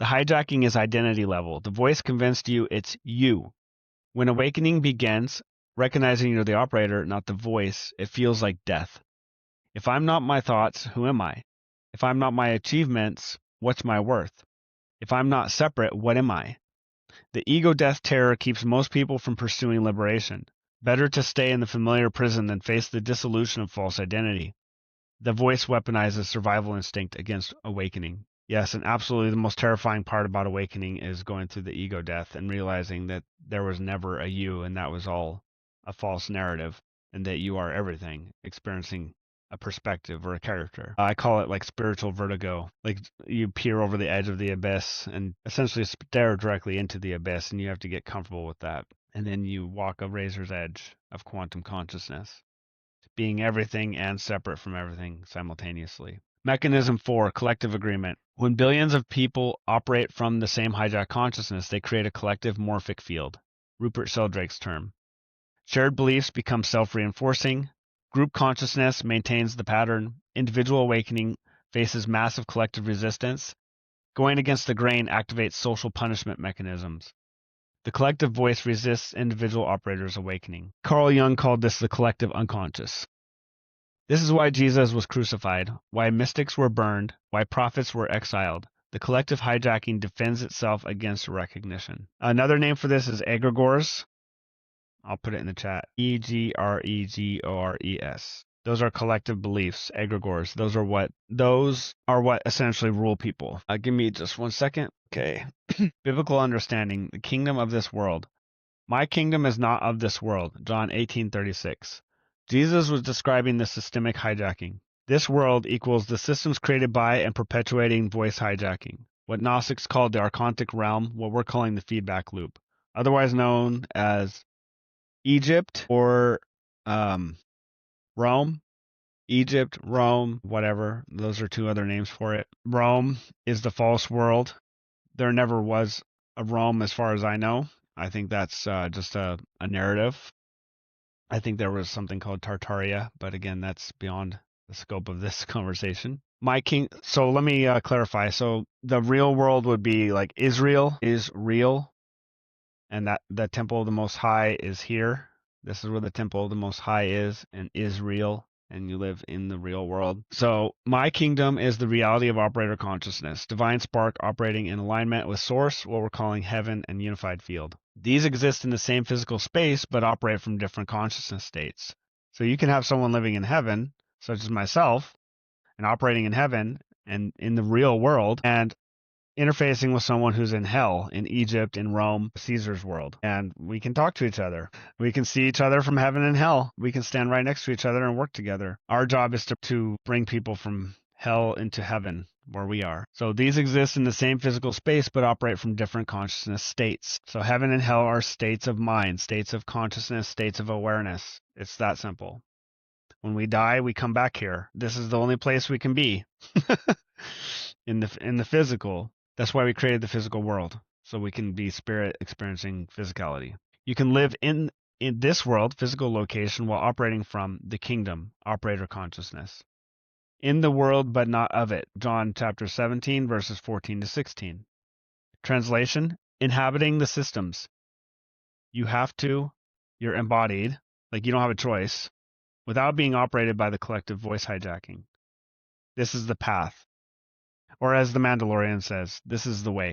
The hijacking is identity level. The voice convinced you it's you. When awakening begins, recognizing you're the operator, not the voice, it feels like death. If I'm not my thoughts, who am I? If I'm not my achievements, what's my worth? If I'm not separate, what am I? The ego death terror keeps most people from pursuing liberation. Better to stay in the familiar prison than face the dissolution of false identity. The voice weaponizes survival instinct against awakening. Yes, and absolutely the most terrifying part about awakening is going through the ego death and realizing that there was never a you and that was all a false narrative and that you are everything, experiencing a perspective or a character. I call it like spiritual vertigo. Like you peer over the edge of the abyss and essentially stare directly into the abyss, and you have to get comfortable with that. And then you walk a razor's edge of quantum consciousness, being everything and separate from everything simultaneously. Mechanism 4, collective agreement. When billions of people operate from the same hijacked consciousness, they create a collective morphic field. Rupert Sheldrake's term. Shared beliefs become self-reinforcing. Group consciousness maintains the pattern. Individual awakening faces massive collective resistance. Going against the grain activates social punishment mechanisms. The collective voice resists individual operators' awakening. Carl Jung called this the collective unconscious. This is why Jesus was crucified, why mystics were burned, why prophets were exiled. The collective hijacking defends itself against recognition. Another name for this is egregores. I'll put it in the chat. Egregores. Those are collective beliefs, egregores. Those are what essentially rule people. Give me just 1 second. Okay. Biblical understanding. The kingdom of this world. My kingdom is not of this world. John 18:36. Jesus was describing the systemic hijacking. This world equals the systems created by and perpetuating voice hijacking. What Gnostics called the archontic realm, what we're calling the feedback loop, otherwise known as Egypt or Rome. Egypt, Rome, whatever. Those are two other names for it. Rome is the false world. There never was a Rome as far as I know. I think that's just a narrative. I think there was something called Tartaria, but again, that's beyond the scope of this conversation. So let me clarify. So the real world would be like Israel is real, and that the temple of the Most High is here. This is where the temple of the Most High is real, and you live in the real world. So my kingdom is the reality of operator consciousness, divine spark operating in alignment with source, what we're calling heaven and unified field. These exist in the same physical space, but operate from different consciousness states. So you can have someone living in heaven, such as myself, and operating in heaven and in the real world, and interfacing with someone who's in hell, in Egypt, in Rome, Caesar's world. And we can talk to each other. We can see each other from heaven and hell. We can stand right next to each other and work together. Our job is to bring people from hell into heaven, where we are. So these exist in the same physical space, but operate from different consciousness states. So heaven and hell are states of mind, states of consciousness, states of awareness. It's that simple. When we die, we come back here. This is the only place we can be in the physical. That's why we created the physical world, so we can be spirit experiencing physicality. You can live in this world, physical location, while operating from the kingdom, operator consciousness. In the world, but not of it. John chapter 17, verses 14 to 16. Translation, inhabiting the systems. You're embodied, like you don't have a choice, without being operated by the collective voice hijacking. This is the path. Or as the Mandalorian says, this is the way.